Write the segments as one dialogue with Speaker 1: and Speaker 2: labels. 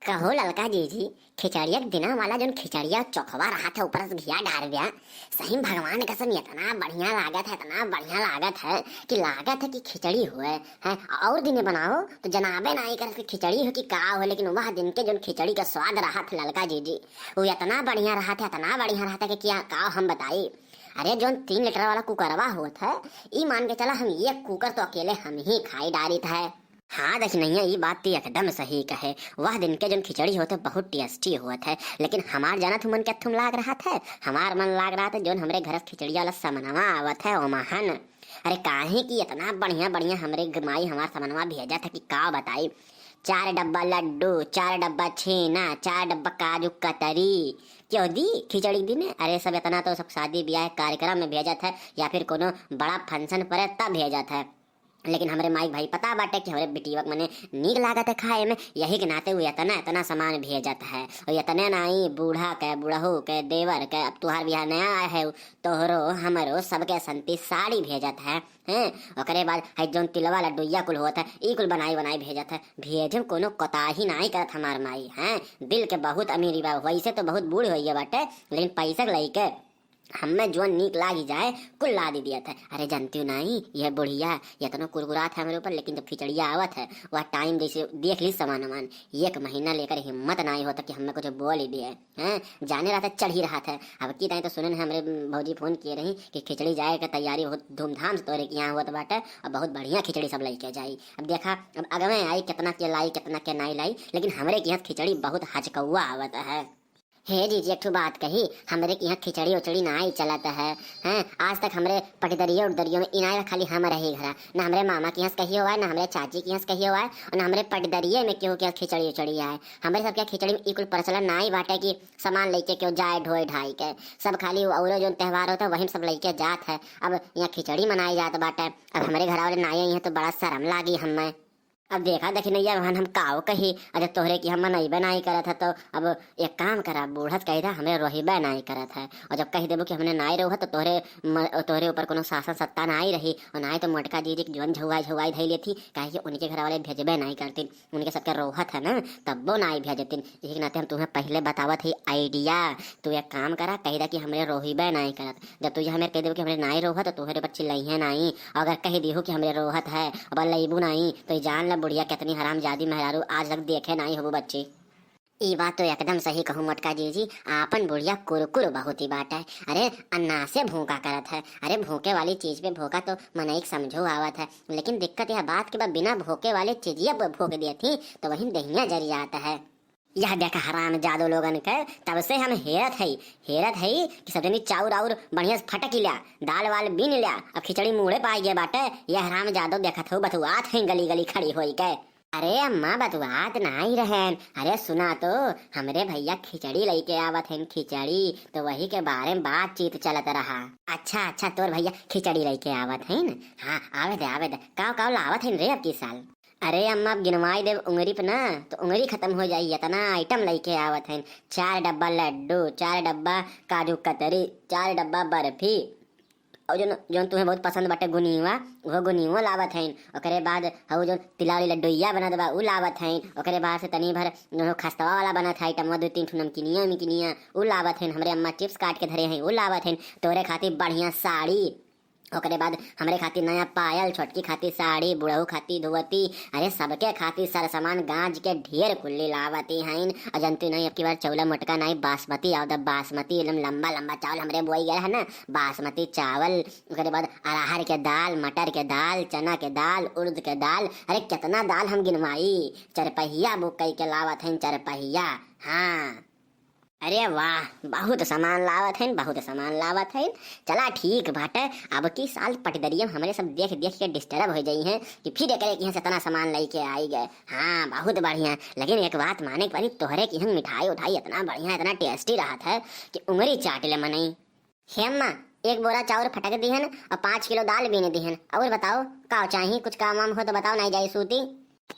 Speaker 1: कहो ललका जी खिचड़िया दिना वाला जो खिचड़िया चौखवा रहा था ऊपर से घिया डाल दिया। सही भगवान कसम इतना बढ़िया लागत है, इतना बढ़िया लागत है कि खिचड़ी हुए है। और दिन बनाओ तो जनाबे ना कर खिचड़ी हो कि का हो, लेकिन वह दिन के जो खिचड़ी का स्वाद रहा था ललका जी वो इतना बढ़िया रहा था, इतना बढ़िया रहा था कि क्या का हम बताई। अरे जो 3 लीटर वाला कुकरवा हुआ था ये मान के चला हम ये कुकर तो अकेले हम ही खाई डाली था। हाँ देख नहीं ये बात तो एकदम सही कहे। वह दिन के जो खिचड़ी होते बहुत टेस्टी हुआ था, लेकिन हमार जाना तुमन क्या तुम लाग रहा था, हमार मन लाग रहा था जो हमरे घर खिचड़ी वाला समनवा आवत है ओमहन। अरे काहे कि इतना बढ़िया बढ़िया हमरे माई हमार समनवा भेजा था कि का बताई। 4 डब्बा लड्डू, 4 डब्बा छेना, 4 डब्बा काजू कतरी क्यों दी खिचड़ी दी ने। अरे सब इतना तो सब शादी ब्याह कार्यक्रम में भेजा था या फिर कोनो बड़ा फंक्शन पर तब भेजा था, लेकिन हमारे माई भाई पता बाटे कि हमारे बेटीवक मने नीक लागत है खाए में, यही के नाते वो इतना इतना सामान भेजत है। और इतने नहीं बूढ़ा के बुढ़हू के देवर के अब तुहार बिहार नया आया है तोहरो हमरो सबके संती साड़ी भेजत है हैं। ओकरे बाद है जोन तिलवा लड्डूया कुल होता है ई कुल बनाई बनाई भेजत है। भेजम कोनो कोताही नहीं करत हमार माई हैं। दिल के बहुत अमीरी बा, वैसे तो बहुत बूढ़ होइए बाटे लेकिन पैसा लइके हमें जो नीक लागी जाए कुल ला दी दिया था। अरे जानती हूँ नहीं यह बुढ़िया इतना कुरकुरात है मेरे ऊपर, लेकिन जब खिचड़िया आवत है वह टाइम जैसे देख ली सामान 1 महीना लेकर हिम्मत नहीं होता कि हमें कुछ बोल ही दिए हैं। जाने रहा था चढ़ ही रहा था। अब की टाइम तो सुने हमारे भौजी फोन किए रही कि खिचड़ी जाए का तैयारी बहुत धूमधाम से तोरे यहाँ हुआ बाटे और बहुत बढ़िया खिचड़ी सब लेके जाई। अब देखा अब अगवे आई कितना के लाई कितना के नहीं लाई, लेकिन हमारे यहाँ खिचड़ी बहुत हचकौआ आवत है। हे जी एक बात कही, हमरे के यहाँ खिचड़ी उचड़ी ना ही चलता है हैं। आज तक हमरे पटदरिया उड़दरियों में इनाय खाली हम रही घरा, ना हमरे मामा के यहाँ कही हुआ है, ना हमरे चाची के यहाँ कही हुआ है, और ना हमरे पटदरिये में क्यों क्या खिचड़ी उचड़ी है। हमारे सबके खिचड़ी में इकुल प्रचलन ना ही बाटे कि सामान लेके क्यों जाए ढोए ढाई के, सब खाली और जो त्योहार होता है वही सब लेके जात है। अब यहाँ खिचड़ी मनाई जात बाटे, अब हमारे घर वाले ना ही तो बड़ा शर्म लागी हमें। अब देखा देखी नहीं यार हम काओ कही अरे तोहरे की हम नहीं बनाई करा था, तो अब एक काम करा बूढ़त कही था हमें रोहिबा नहीं करा था, और जब कही देबो कि हमने नहीं रहो तो तोहरे ऊपर कोनो शासन सत्ता नहीं रही, और ना ही तो मोटका जी की जोन झुआई झुआई धैली थी कहे कि उनके घर वाले भेजबे नहीं करती, उनके सबके रोहत है ना तब वो नहीं भेजती। इसी नाते हम तुम्हें पहले बतावत ही आइडिया। तू एक काम करा कही कि हमरे रोहिबे नहीं करत, जब तुझे हमें कह देबो कि हमरे नहीं रोहत तो तोहरे बच्चे लइहे नहीं, अगर कही दिहो कि हमरे रोहत है अब लईबू नहीं तो जान बुढ़िया कितनी हरामजादी मेहरारू आज तक देखे नहीं हो बच्चे। ई बात तो एकदम सही कहूँ मोटका जी आपन बुढ़िया कुरकुर बहुत ही बात है। अरे अन्ना से भूखा करत है, अरे भूखे वाली चीज पे भूखा तो मनईक समझो आवत है, लेकिन दिक्कत यह बात के बाद बिना भूखे वाले चीजिया पर भूख दी थी तो वही दहिया जरी आता है। यह देखा हराम जादो लोगन के तब से हम हेरत है कि सब जनी चाउर आउर बढ़िया से फटक लिया, दाल वाल बीन लिया, अब खिचड़ी मुड़े पाई गए बाटे। यह हराम जादो देखा था बथुआत है गली गली खड़ी होई के। अरे अम्मा बतुआत नहीं रहन, अरे सुना तो हमरे भैया खिचड़ी लेके आवत है खिचड़ी, तो वही के बारे में बातचीत चलत रहा। अच्छा तोर भैया खिचड़ी लेके आवत है न, हाँ आवे दे काव लावत है रे अब की साल। अरे अम्मा अब गिनवाई देव उंगली पे ना तो उंगली खत्म हो जाई, इतना आइटम लेके आवत है। 4 डब्बा लड्डू, 4 डब्बा काजू कतरी, 4 डब्बा बर्फी, और जो तुम्हें बहुत पसंद बाटे गुनीवा वो गुनीवो लावत है। ओकरे बाद हउ जो तिलावली लड्डुइया बनत बा उ लावत है। ओकरे बाद से तनी भर जो खस्तवा वाला बनत है आइटम 2-3 ठो नमकीनिया उ लावत है। हमरे अम्मा चिप्स काट के धरे हैं उ लावत है। तोरे खातिर बढ़िया साड़ी, ओकरे बाद हमरे खातिर नया पायल, छोटकी खातिर साड़ी, बुढ़ऊ खातिर धोती, अरे सबके खातिर सारा सामान गांज के ढेर कुल्ली लावती हैं। अजंतु नहीं अब की बार चौला मोटका नहीं बासमती आओ बासमती एकदम लंबा लंबा चावल हमरे बोई गया है ना, बासमती चावल। ओकरे बाद अरहर के दाल, मटर के दाल, चना के दाल, उड़द के दाल, अरे कितना दाल हम गिनवाई। 4 पहिया बुक कई के लावत हैं 4 पहिया। हाँ अरे वाह बहुत सामान लावत है। चला ठीक बाटे, अब की साल पटदरिया हमारे सब देख के डिस्टर्ब हो जाई हैं कि फिर एक यहाँ से इतना सामान लेके आई गए। हाँ बहुत बढ़िया, लेकिन एक बात माने के पड़ी तोहरे की हम मिठाई उठाई इतना बढ़िया इतना टेस्टी रहा था कि उंगली चाट ले मनई। हे अम्मा 1 बोरा चाउर फटक दिहन और 5 किलो दाल बीने दिहन, और बताओ का चाहिए कुछ काम वाम हो तो बताओ नहीं जाई सूती।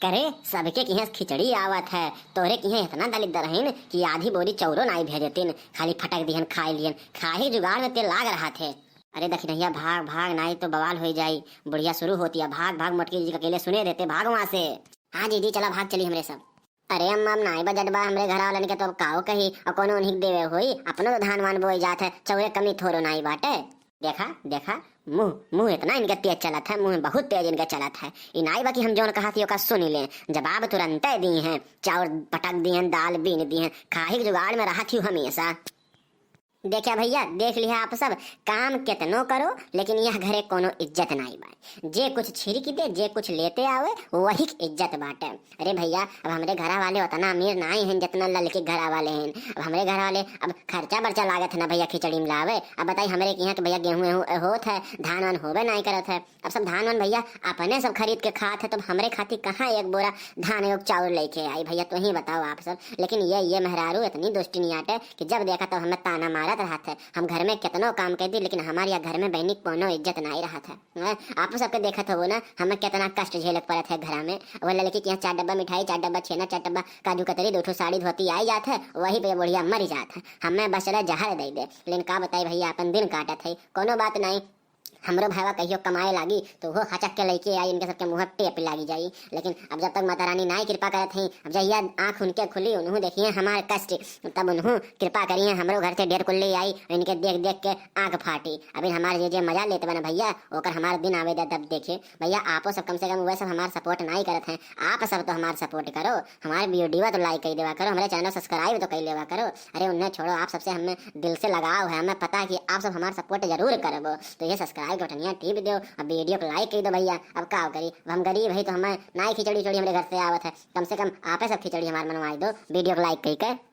Speaker 1: करे सबके की खिचड़ी आवत है, तोहरे की इतना दलिद्र है कि आधी बोरी चौरो नहीं भेजतीन, खाली फटक दिहन खाई लियन, खाही जुगाड़ में तेल लाग रहा थे। अरे दखिनैया भाग भाग नहीं तो बवाल हो जाई। बुढ़िया शुरू होती है भाग भाग, मोटकी जी अकेले सुने देते भाग वहां से। हाँ जी चला भाग चली हमरे सब। अरे अम्मा अब नाई बजट बा हमरे घर वालन के तो काहो कही और कोनो उन्हीं के देवे होई अपनो तो धान वान बोई जात है चौरे कमी थोरो नाई बाटे। देखा देखा मुंह मुंह इतना इनका तेज चलत है, मुंह बहुत तेज इनका चलत है। इ नाई बा कि हम जौन कहा का सुन ले, जवाब तुरंत दी हैं, चाउर पटक दी हैं, दाल बीन दी हैं, खाही के जुगाड़ में रहा थी हमेशा। देखा भैया देख लिया आप सब, काम कितनो करो लेकिन यह घरे कोनो इज्जत नहीं बा। जे कुछ छिड़क दे जे कुछ लेते आवे वही इज्जत बाटे। अरे भैया अब हमरे घरा वाले उतना अमीर नहीं हैं जितना लड़के घरा वाले हैं। अब हमरे घर वाले अब खर्चा बर्चा लागत है ना भैया खिचड़ी में लावे। अब बताइए हमरे के यहाँ के भैया गेहूँ होत है, धान वान होबे नहीं करत है। अब सब धान वान भैया अपने सब खरीद के खात है, तो हमरे खातिर कहाँ एक बोरा धान एक चाउर लेके आई भैया, तो ही बताओ आप सब। लेकिन ये मेहरारू इतनी दुष्ट नहीं आटे कि जब देखा तो हमें ताना मारा रहत है। हम घर में कितनो काम कर दी लेकिन हमारे यहाँ घर में बहनी कोनो इज्जत नहीं रहा था। आप सबके देखा था वो ना हमें कितना कष्ट झेलक पड़ा था घर में। वो लड़की के यहाँ 4 डब्बा मिठाई, 4 डब्बा छेना, 4 डब्बा काजू कतरी, 2 साड़ी धोती आई जात है, वही पे बुढ़िया मर जात है। हमें बस जहर दे दे। लेकिन का बताई भैया अपन दिन काटा थे, कोनो बात नहीं। हमरो भाईवा कहियो कमाए लागी तो वो हचक के लेके आई, इनके सबके मुँह टेप लागी जाई। लेकिन अब जब तक माता रानी नाई कृपा करत थी, अब जहिया आँख उनके खुली उन्हों देखिए हमारे कष्ट, तब उन्हों कृपा करिए हमरो घर से ढेर कुल्ली आई, इनके देख देख के आँख फाटी। अभी हमारे जे मजा लेते बना भैया ओकर हमारे दिन आवे दे। तब देखिए भैया आपो सब कम से कम वैसे हमारा सपोर्ट नहीं करत हैं, आप सब तो हमारा सपोर्ट करो, हमारे वीडियो तो लाइक कर देवा करो, हमारे चैनल सब्सक्राइब तो कर लेवा करो। अरे उन्हें छोड़ो, आप सबसे हमें दिल से लगाव है, हमें पता है कि आप सब हमारा सपोर्ट जरूर करबो। तो ये सब्सक्राइब बटनिया टिप दो, अब वीडियो को लाइक कर दो भैया। अब का करी, हम गरीब है तो हमें नाई खिचड़ी हमारे घर से आवत है, कम से कम आपे सब खिचड़ी हमारे मनवाई दो वीडियो को लाइक करके।